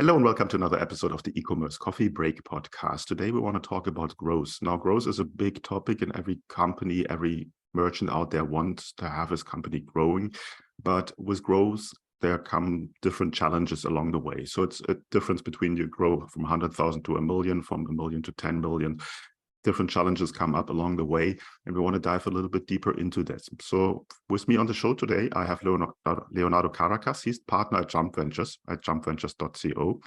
Hello and welcome to another episode of the Ecommerce Coffee Break Podcast. Today we want to talk about growth. Now, growth is a big topic in every company, every merchant out there wants to have his company growing. But with growth, there come different challenges along the way. So it's a difference between you grow from 100,000 to a million, from a million to 10 million. Different challenges come up along the way, and we want to dive a little bit deeper into this. So with me on the show today, I have Leonardo Caracas. He's partner at Jump Ventures, at jumpventures.co,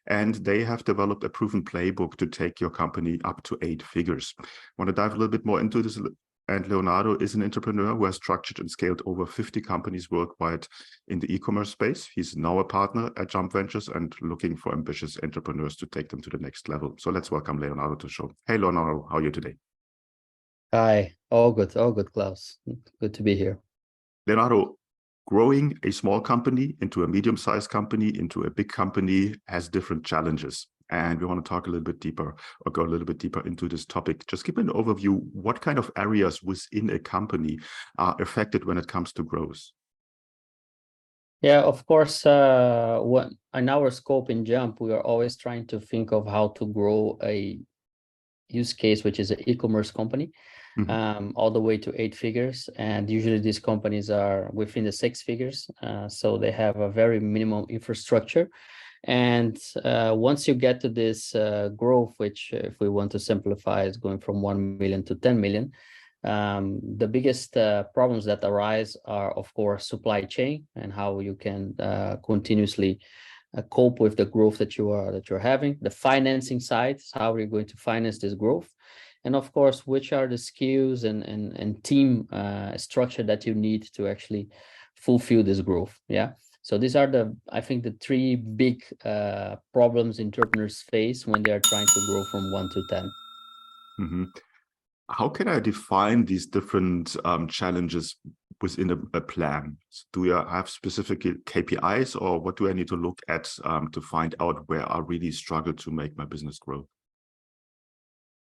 and they have developed a proven playbook to take your company up to 8 figures. I want to dive a little bit more into this. And Leonardo is an entrepreneur who has structured and scaled over 50 companies worldwide in the e-commerce space. He's now a partner at Jump Ventures and looking for ambitious entrepreneurs to take them to the next level. So let's welcome Leonardo to the show. Hey, Leonardo, how are you today? Hi, all good, Klaus. Good to be here. Leonardo, growing a small company into a medium-sized company, into a big company has different challenges. And we want to talk a little bit deeper or go a little bit deeper into this topic. Just give an overview, what kind of areas within a company are affected when it comes to growth? Yeah, of course, in our scope in Jump, we are always trying to think of how to grow a use case, which is an e-commerce company, all the way to 8 figures. And usually these companies are within the 6 figures. So they have a very minimum infrastructure. And once you get to this growth, which if we want to simplify is going from 1 million to 10 million, the biggest problems that arise are, of course, supply chain and how you can continuously cope with the growth that you're having. The financing side, how are you going to finance this growth? And of course, which are the skills and team structure that you need to actually fulfill this growth? Yeah. So these are I think the 3 big problems entrepreneurs face when they are trying to grow from 1 to 10. Mm-hmm. How can I define these different challenges within a plan? Do you have specific KPIs, or what do I need to look at to find out where I really struggle to make my business grow?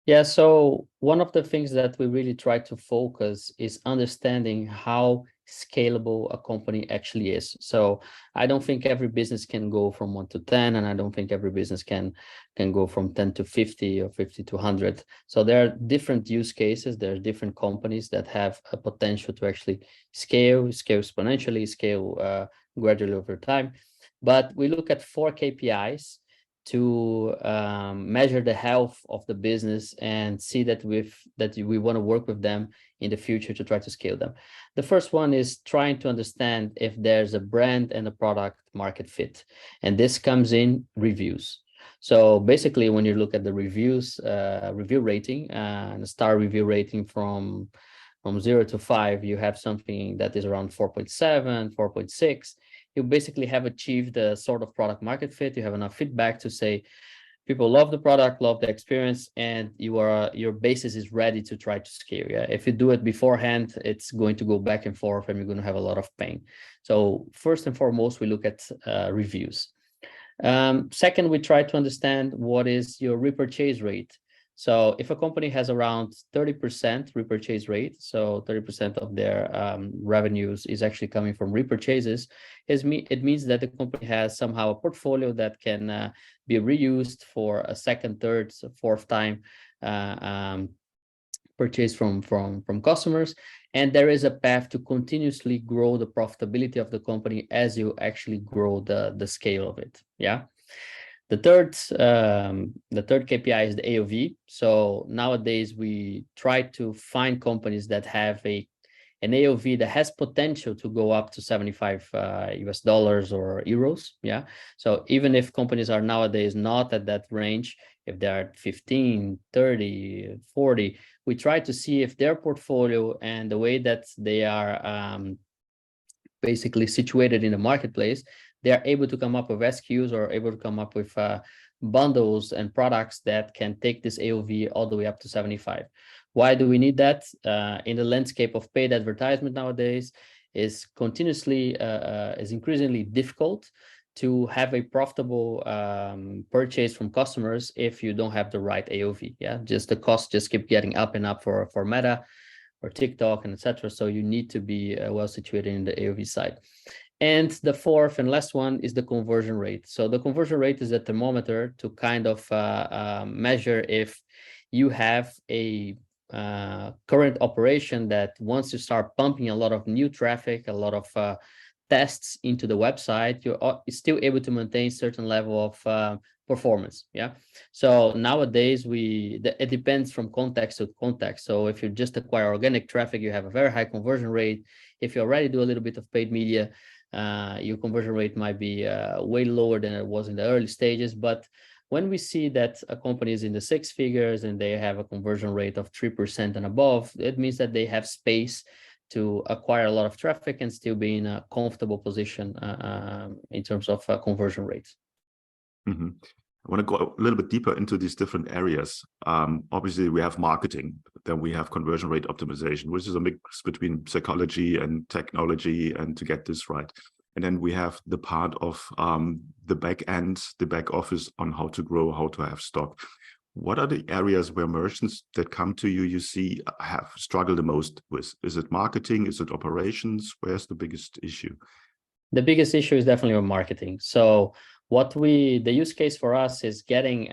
Yeah, so one of the things that we really try to focus is understanding how scalable a company actually is. So I don't think every business can go from 1 to 10, and I don't think every business can go from 10 to 50 or 50 to 100. So there are different use cases. There are different companies that have a potential to actually scale exponentially, scale gradually over time. But we look at 4 KPIs to measure the health of the business and see that we want to work with them in the future to try to scale them. The first one is trying to understand if there's a brand and a product market fit. And this comes in reviews. So basically, when you look at the reviews, review rating, and a star review rating from 0 to 5, you have something that is around 4.7, 4.6. You basically have achieved a sort of product market fit. You have enough feedback to say people love the product, love the experience, and your basis is ready to try to scale. Yeah, if you do it beforehand, it's going to go back and forth, and you're going to have a lot of pain. So first and foremost, we look at reviews. Second, we try to understand what is your repurchase rate. So if a company has around 30% repurchase rate, so 30% of their revenues is actually coming from repurchases, it means that the company has somehow a portfolio that can be reused for a second, third, fourth time purchase from customers. And there is a path to continuously grow the profitability of the company as you actually grow the scale of it. Yeah. The third KPI is the AOV. So nowadays we try to find companies that have an AOV that has potential to go up to $75 or euros. Yeah. So even if companies are nowadays not at that range, if they're at 15, 30, 40, we try to see if their portfolio and the way that they are basically situated in the marketplace, they are able to come up with SKUs or able to come up with bundles and products that can take this AOV all the way up to 75. Why do we need that? In the landscape of paid advertisement nowadays, is increasingly difficult to have a profitable purchase from customers if you don't have the right AOV. Yeah, just the costs just keep getting up and up for Meta or TikTok and etc. So you need to be well situated in the AOV side. And the fourth and last one is the conversion rate. So the conversion rate is a thermometer to kind of measure if you have a current operation that once you start pumping a lot of new traffic, a lot of tests into the website, you're still able to maintain certain level of performance. Yeah. So nowadays it depends from context to context. So if you just acquire organic traffic, you have a very high conversion rate. If you already do a little bit of paid media, your conversion rate might be way lower than it was in the early stages. But when we see that a company is in the six figures and they have a conversion rate of 3% and above, it means that they have space to acquire a lot of traffic and still be in a comfortable position in terms of conversion rates. Mm-hmm. I want to go a little bit deeper into these different areas. Obviously, we have marketing, then we have conversion rate optimization, which is a mix between psychology and technology, and to get this right. And then we have the part of the back end, the back office on how to grow, how to have stock. What are the areas where merchants that come to you, you see, have struggled the most with? Is it marketing? Is it operations? Where's the biggest issue? The biggest issue is definitely on marketing. So the use case for us is getting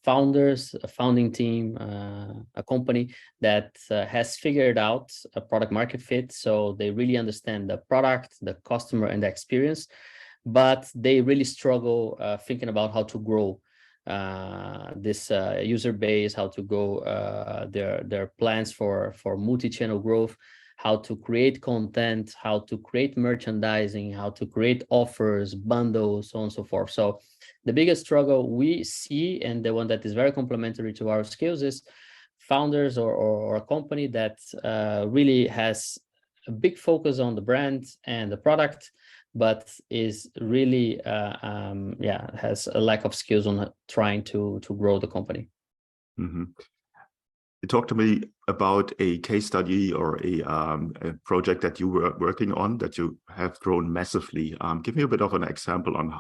founders, a founding team, a company that has figured out a product market fit. So they really understand the product, the customer, and the experience, but they really struggle thinking about how to grow this user base, how to grow their plans for multi-channel growth, how to create content, how to create merchandising, how to create offers, bundles, so on and so forth. So the biggest struggle we see, and the one that is very complementary to our skills, is founders or a company that really has a big focus on the brand and the product, but is really has a lack of skills on trying to grow the company. Mm-hmm. Talk to me about a case study or a project that you were working on that you have grown massively. Give me a bit of an example on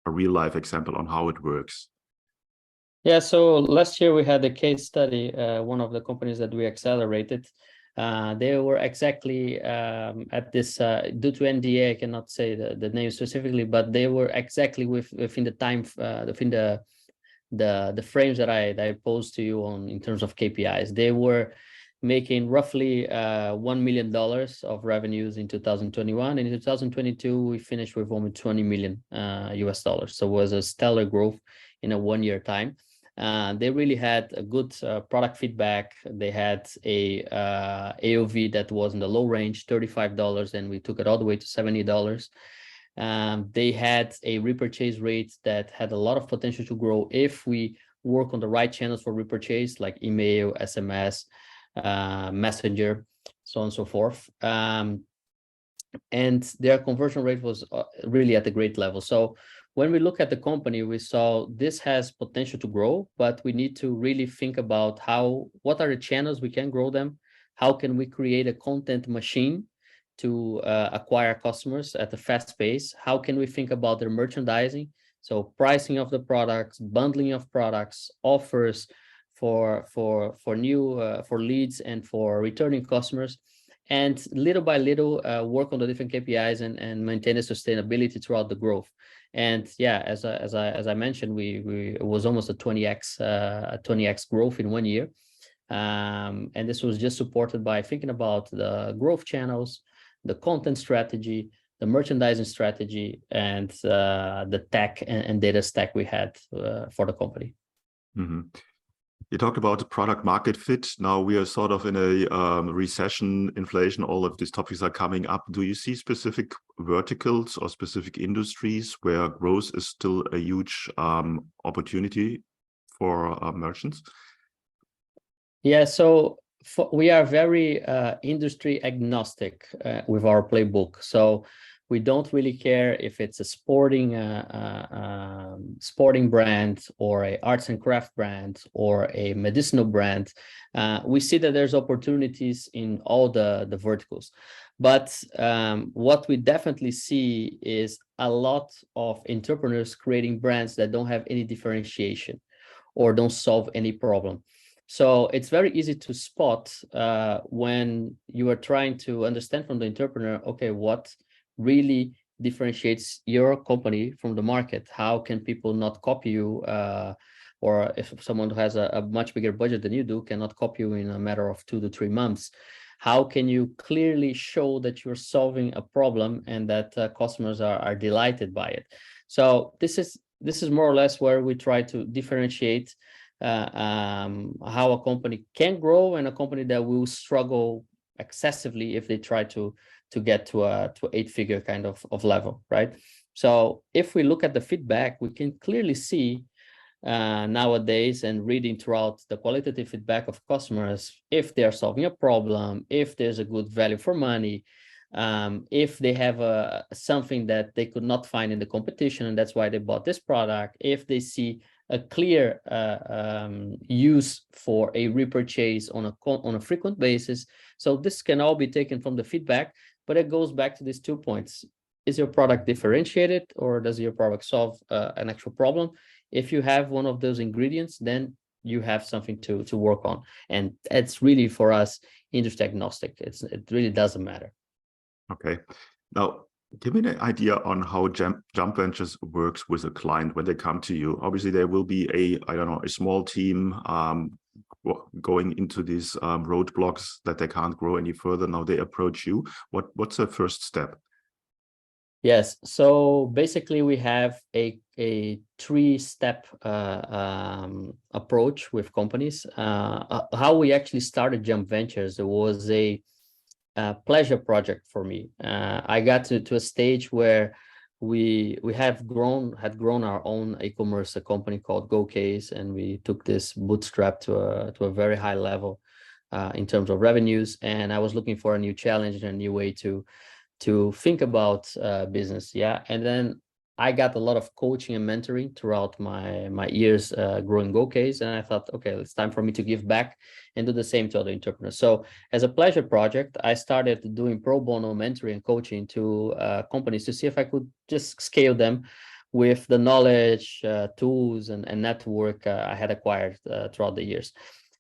a real life example on how it works. Yeah, so last year we had a case study, one of the companies that we accelerated. They were exactly at this, due to NDA, I cannot say the name specifically, but they were exactly within the time, within the frames that I posed to you on in terms of KPIs. They were making roughly $1 million of revenues in 2021, and in 2022 we finished with almost 20 million US dollars. So it was a stellar growth in a 1 year time. They really had a good product feedback. They had a AOV that was in the low range, $35, and we took it all the way to $70. They had a repurchase rate that had a lot of potential to grow if we work on the right channels for repurchase, like email, SMS, Messenger, so on and so forth. And their conversion rate was really at a great level. So when we look at the company, we saw this has potential to grow, but we need to really think about what are the channels we can grow them? How can we create a content machine to acquire customers at a fast pace? How can we think about their merchandising? So pricing of the products, bundling of products, offers for leads and for returning customers, and little by little work on the different KPIs and maintain the sustainability throughout the growth. And yeah, as I mentioned, it was almost a 20x growth in 1 year. And this was just supported by thinking about the growth channels, the content strategy, the merchandising strategy, and the tech and data stack we had for the company. Mm-hmm. You talked about the product market fit. Now we are sort of in a recession, inflation, all of these topics are coming up. Do you see specific verticals or specific industries where growth is still a huge opportunity for merchants? Yeah, so we are very industry agnostic with our playbook. So we don't really care if it's a sporting brand or a arts and craft brand or a medicinal brand. We see that there's opportunities in all the verticals. But what we definitely see is a lot of entrepreneurs creating brands that don't have any differentiation or don't solve any problem. So it's very easy to spot when you are trying to understand from the entrepreneur, okay, what really differentiates your company from the market? How can people not copy you? Or if someone who has a much bigger budget than you do cannot copy you in a matter of 2 to 3 months? How can you clearly show that you're solving a problem and that customers are delighted by it? So this is more or less where we try to differentiate how a company can grow and a company that will struggle excessively if they try to get to a 8-figure kind of level, right? So if we look at the feedback, we can clearly see nowadays, and reading throughout the qualitative feedback of customers, if they are solving a problem, if there's a good value for money, if they have something that they could not find in the competition, and that's why they bought this product, if they see a clear use for a repurchase on a frequent basis. So this can all be taken from the feedback, but it goes back to these 2 points. Is your product differentiated, or does your product solve an actual problem? If you have one of those ingredients, then you have something to work on. And it's really, for us, industry agnostic. It really doesn't matter. Okay. Now, give me an idea on how Jump Ventures works with a client when they come to you. Obviously, there will be a small team going into these roadblocks that they can't grow any further. Now they approach you. What's the first step? Yes. So basically, we have a 3-step approach with companies. How we actually started Jump Ventures, it was a pleasure project for me. I got to a stage where we had grown our own e-commerce company called GoCase, and we took this bootstrap to a very high level in terms of revenues. And I was looking for a new challenge and a new way to think about business. Yeah. And then I got a lot of coaching and mentoring throughout my years growing GoCase. And I thought, okay, it's time for me to give back and do the same to other entrepreneurs. So as a pleasure project, I started doing pro bono mentoring and coaching to companies to see if I could just scale them with the knowledge, tools, and network I had acquired throughout the years.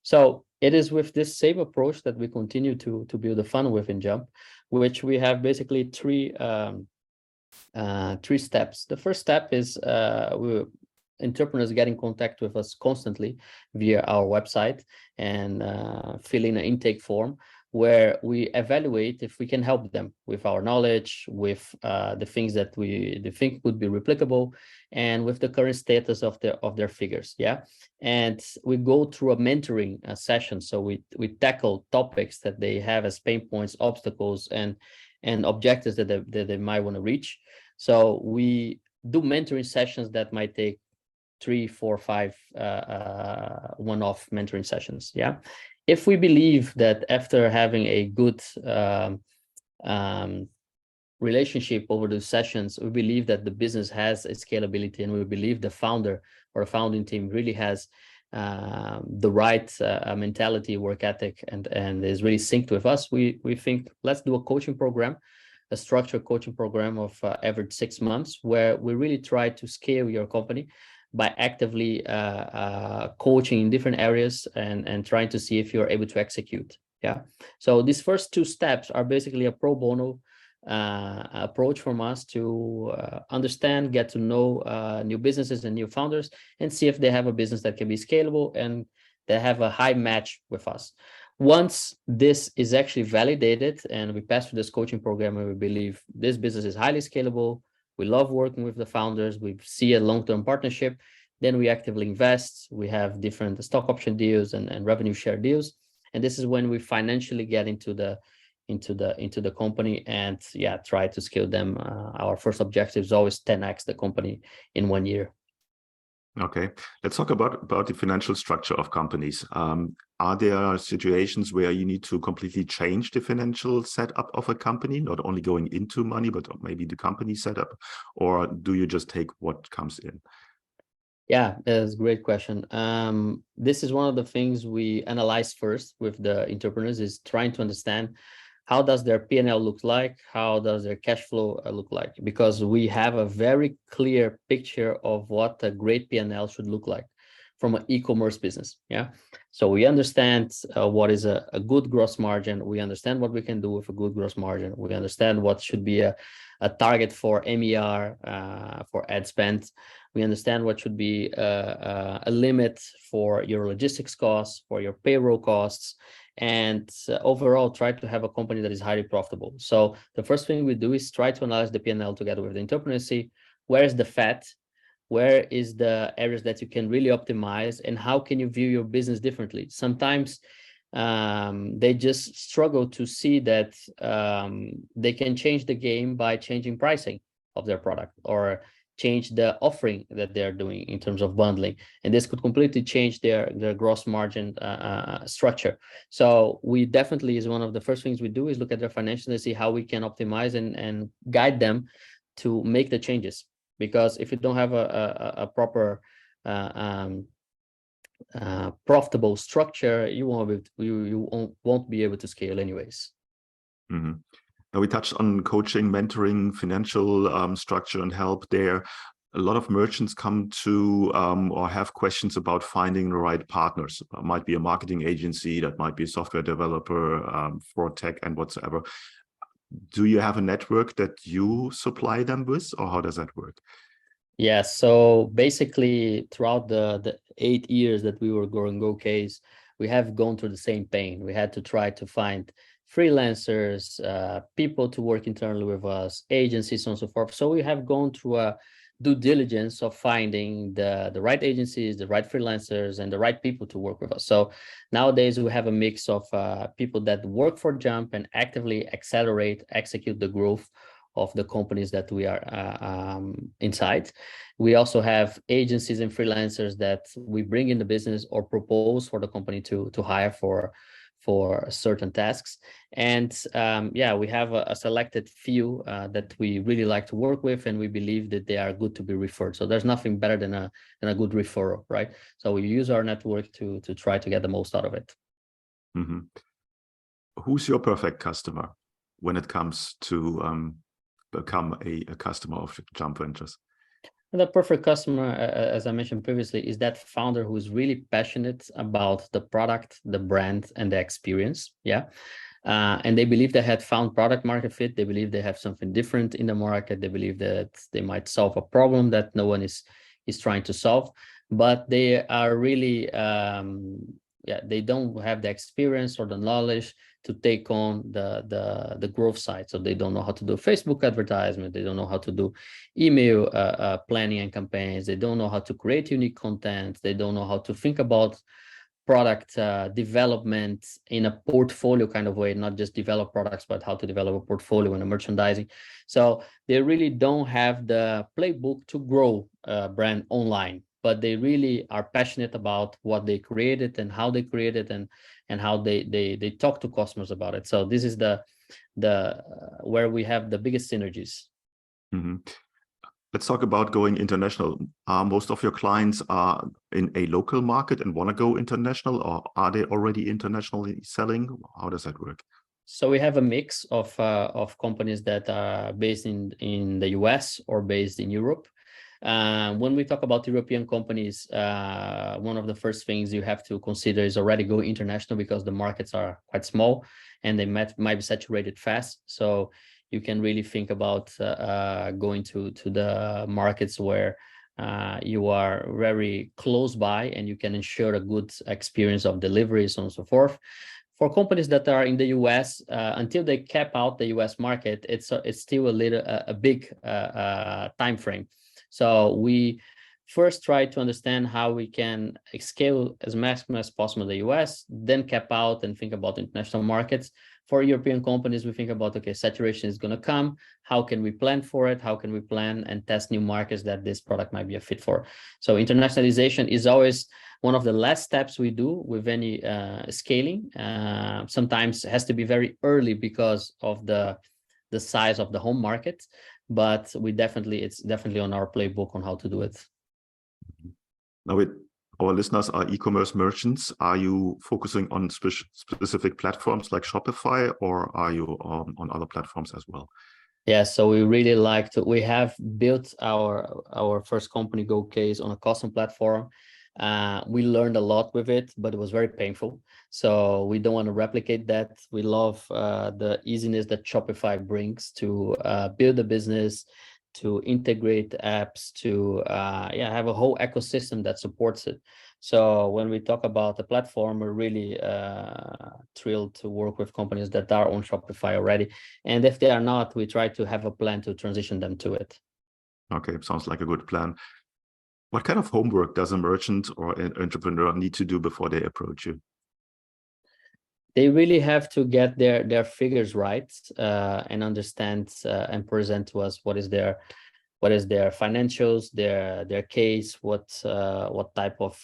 So it is with this same approach that we continue to build a funnel within Jump, which we have basically three steps. The first step is entrepreneurs get in contact with us constantly via our website and fill in an intake form where we evaluate if we can help them with our knowledge, with the things that we think would be replicable, and with the current status of their figures. Yeah, and we go through a mentoring session. So we tackle topics that they have as pain points, obstacles, and objectives that they might want to reach. So we do mentoring sessions that might take 3, 4, 5 one-off mentoring sessions. Yeah. If we believe that after having a good relationship over those sessions, we believe that the business has a scalability, and we believe the founder or founding team really has the right mentality, work ethic, and is really synced with us, we think, let's do a coaching program, a structured coaching program of every 6 months, where we really try to scale your company by actively coaching in different areas and trying to see if you're able to execute. Yeah. So these first 2 steps are basically a pro bono approach from us to understand, get to know new businesses and new founders, and see if they have a business that can be scalable and they have a high match with us. Once this is actually validated and we pass through this coaching program and we believe this business is highly scalable, we love working with the founders, we see a long-term partnership, then we actively invest. We have different stock option deals and revenue share deals. And this is when we financially get into the company and try to scale them. Our first objective is always 10x the company in 1 year. Okay, let's talk about the financial structure of companies. Are there situations where you need to completely change the financial setup of a company, not only going into money, but maybe the company setup, or do you just take what comes in? Yeah, that's a great question. This is one of the things we analyze first with the entrepreneurs, is trying to understand how does their P&L look like, how does their cash flow look like, because we have a very clear picture of what a great P&L should look like. from an e-commerce business. Yeah. So we understand what is a good gross margin. We understand what we can do with a good gross margin. We understand what should be a target for MER, for ad spend. We understand what should be a limit for your logistics costs, for your payroll costs, and overall try to have a company that is highly profitable. So the first thing we do is try to analyze the P&L together with the entrepreneur, see where is the fat, where is the areas that you can really optimize, and how can you view your business differently. Sometimes they just struggle to see that they can change the game by changing pricing of their product or change the offering that they're doing in terms of bundling, and this could completely change their gross margin structure. So we definitely, is one of the first things we do, is look at their financials and see how we can optimize and guide them to make the changes. Because if you don't have a proper profitable structure, you won't be able to scale anyways. Mm-hmm. Now we touched on coaching, mentoring, financial structure and help there. A lot of merchants come to or have questions about finding the right partners. It might be a marketing agency, that might be a software developer for tech and whatsoever. Do you have a network that you supply them with, or how does that work? Yeah, so basically throughout the 8 years that we were growing GoCase, we have gone through the same pain. We had to try to find freelancers, people to work internally with us, agencies, and so forth. So we have gone through a due diligence of finding the right agencies, the right freelancers, and the right people to work with us. So nowadays we have a mix of people that work for Jump and actively execute the growth of the companies that we are inside. We also have agencies and freelancers that we bring in the business or propose for the company to hire for certain tasks. And yeah, we have a selected few that we really like to work with, and we believe that they are good to be referred. So there's nothing better than a good referral, right? So we use our network to try to get the most out of it. Mm-hmm. Who's your perfect customer when it comes to become a customer of Jump Ventures? The perfect customer, as I mentioned previously, is that founder who is really passionate about the product, the brand, and the experience. Yeah. And they believe they had found product market fit. They believe they have something different in the market. They believe that they might solve a problem that no one is trying to solve, but they are really, they don't have the experience or the knowledge to take on the growth side. So they don't know how to do Facebook advertisement. They don't know how to do email planning and campaigns. They don't know how to create unique content. They don't know how to think about product development in a portfolio kind of way, not just develop products, but how to develop a portfolio and a merchandising. So they really don't have the playbook to grow a brand online, but they really are passionate about what they created and how they created and how they talk to customers about it. So this is the where we have the biggest synergies. Mm-hmm. Let's talk about going international. Most of your clients are in a local market and want to go international, or are they already internationally selling? How does that work? So we have a mix of companies that are based in the US or based in Europe. When we talk about European companies, one of the first things you have to consider is already go international, because the markets are quite small and they might be saturated fast. So you can really think about going to the markets where you are very close by and you can ensure a good experience of deliveries and so forth. For companies that are in the US, until they cap out the US market, it's still a big time frame. So we first try to understand how we can scale as maximum as possible in the US, then cap out and think about international markets. For European companies, we think about, okay, saturation is going to come. How can we plan for it? How can we plan and test new markets that this product might be a fit for? So internationalization is always one of the last steps we do with any scaling. Sometimes it has to be very early because of the size of the home market, but it's definitely on our playbook on how to do it. Now, our listeners are e-commerce merchants. Are you focusing on specific platforms like Shopify, or are you on other platforms as well? Yeah, so we have built our first company GoCase on a custom platform. We learned a lot with it, but it was very painful. So we don't want to replicate that. We love the easiness that Shopify brings to build a business, to integrate apps, to have a whole ecosystem that supports it. So when we talk about the platform, we're really thrilled to work with companies that are on Shopify already. And if they are not, we try to have a plan to transition them to it. Okay, sounds like a good plan. What kind of homework does a merchant or an entrepreneur need to do before they approach you? They really have to get their figures right and understand and present to us what is their financials, their case, what type of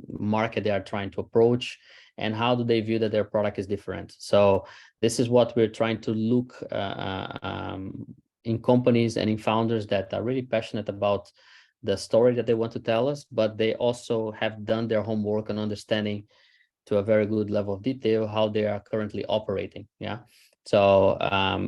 market they are trying to approach, and how do they view that their product is different. So this is what we're trying to look in companies and in founders that are really passionate about the story that they want to tell us, but they also have done their homework and understanding to a very good level of detail how they are currently operating. Yeah. So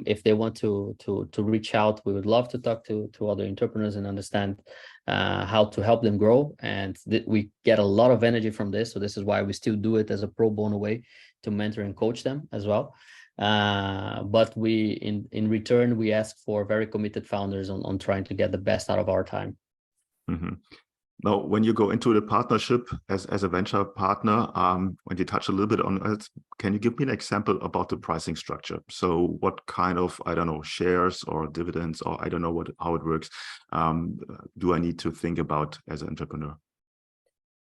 if they want to reach out, we would love to talk to other entrepreneurs and understand how to help them grow. And we get a lot of energy from this. So this is why we still do it as a pro bono way to mentor and coach them as well. But we in return, we ask for very committed founders on trying to get the best out of our time. Mm-hmm. Now, when you go into the partnership as a venture partner, when you touch a little bit on it, can you give me an example about the pricing structure? So what kind of, I don't know, shares or dividends, or I don't know how it works, do I need to think about as an entrepreneur?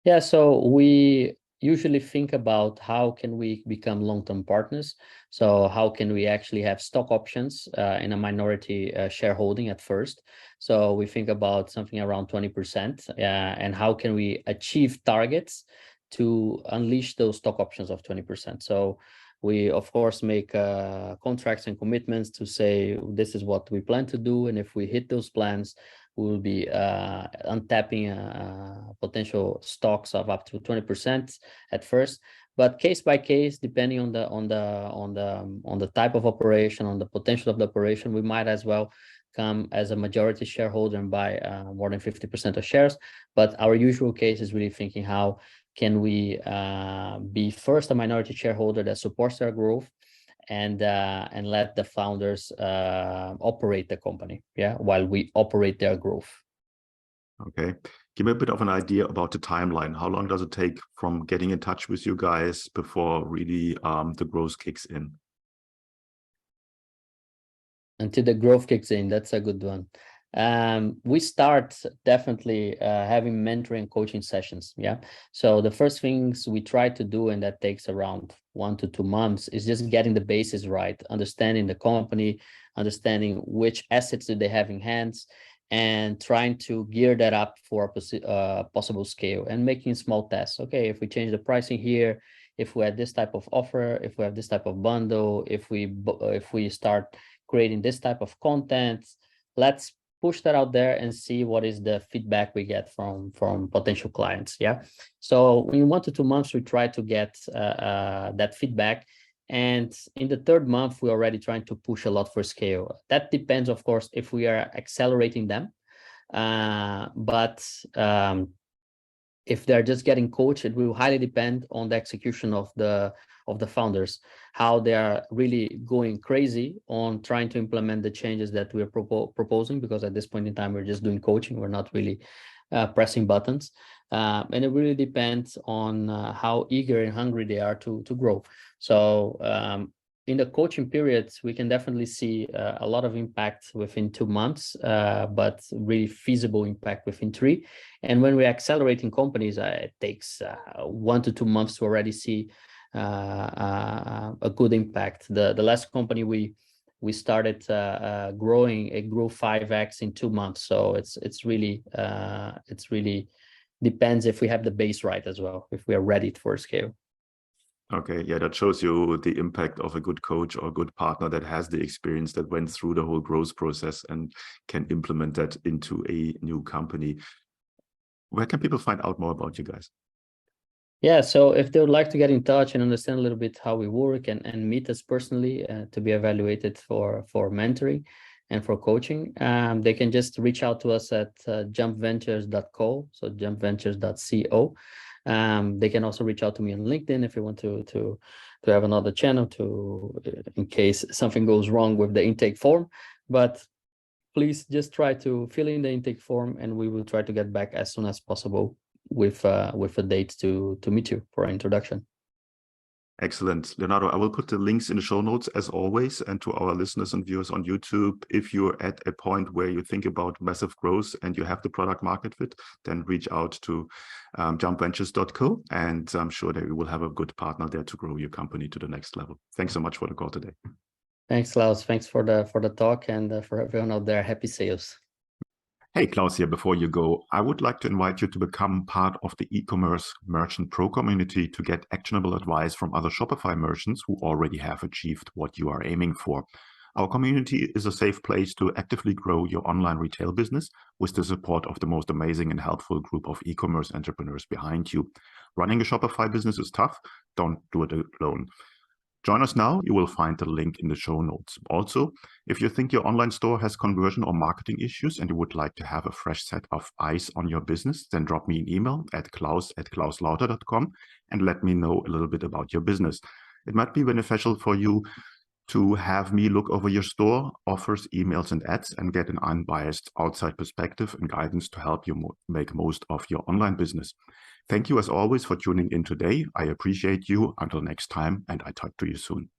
Yeah, so we usually think about how can we become long-term partners. So how can we actually have stock options in a minority shareholding at first. So we think about something around 20%, and how can we achieve targets to unleash those stock options of 20%. So we, of course, make contracts and commitments to say, this is what we plan to do. And if we hit those plans, we will be untapping potential stocks of up to 20% at first, but case by case, depending on the type of operation, on the potential of the operation, we might as well come as a majority shareholder and buy more than 50% of shares. But our usual case is really thinking, how can we be first a minority shareholder that supports their growth, and let the founders operate the company, while we operate their growth. Okay, give me a bit of an idea about the timeline. How long does it take from getting in touch with you guys before really the growth kicks in? Until the growth kicks in, that's a good one. We start definitely having mentoring coaching sessions. Yeah. So the first things we try to do, and that takes around 1 to 2 months, is just getting the basis right, understanding the company, understanding which assets do they have in hands, and trying to gear that up for a possible scale, and making small tests. Okay, if we change the pricing here, if we have this type of offer, if we have this type of bundle, if we start creating this type of content, let's push that out there and see what is the feedback we get from potential clients. Yeah. So in 1 to 2 months, we try to get that feedback. And in the 3rd month, we're already trying to push a lot for scale. That depends, of course, if we are accelerating them. But if they're just getting coached, it will highly depend on the execution of the founders, how they are really going crazy on trying to implement the changes that we're proposing, because at this point in time, we're just doing coaching. We're not really pressing buttons. And it really depends on how eager and hungry they are to grow. So in the coaching periods, we can definitely see a lot of impact within 2 months, but really feasible impact within 3. And when we're accelerating companies, it takes 1 to 2 months to already see a good impact. The last company we started growing, it grew 5x in 2 months. So it's really depends if we have the base right as well, if we are ready for scale. Okay, yeah, that shows you the impact of a good coach or a good partner that has the experience, that went through the whole growth process and can implement that into a new company. Where can people find out more about you guys? Yeah, so if they would like to get in touch and understand a little bit how we work and meet us personally to be evaluated for mentoring, and for coaching, they can just reach out to us at jumpventures.co, so jumpventures.co. They can also reach out to me on LinkedIn if you want to have another channel in case something goes wrong with the intake form. But please just try to fill in the intake form, and we will try to get back as soon as possible with a date to meet you for an introduction. Excellent. Leonardo, I will put the links in the show notes as always, and to our listeners and viewers on YouTube, if you're at a point where you think about massive growth and you have the product market fit, then reach out to jumpventures.co, and I'm sure that you will have a good partner there to grow your company to the next level. Thanks so much for the call today. Thanks, Klaus. Thanks for the talk, and for everyone out there, happy sales. Hey, Klaus here. Before you go, I would like to invite you to become part of the e-commerce merchant pro community to get actionable advice from other Shopify merchants who already have achieved what you are aiming for. Our community is a safe place to actively grow your online retail business with the support of the most amazing and helpful group of e-commerce entrepreneurs behind you. Running a Shopify business is tough. Don't do it alone. Join us now. You will find the link in the show notes. Also, if you think your online store has conversion or marketing issues and you would like to have a fresh set of eyes on your business, then drop me an email at klaus@klauslauter.com and let me know a little bit about your business. It might be beneficial for you to have me look over your store, offers, emails, and ads, and get an unbiased outside perspective and guidance to help you make most of your online business. Thank you as always for tuning in today. I appreciate you. Until next time, and I talk to you soon.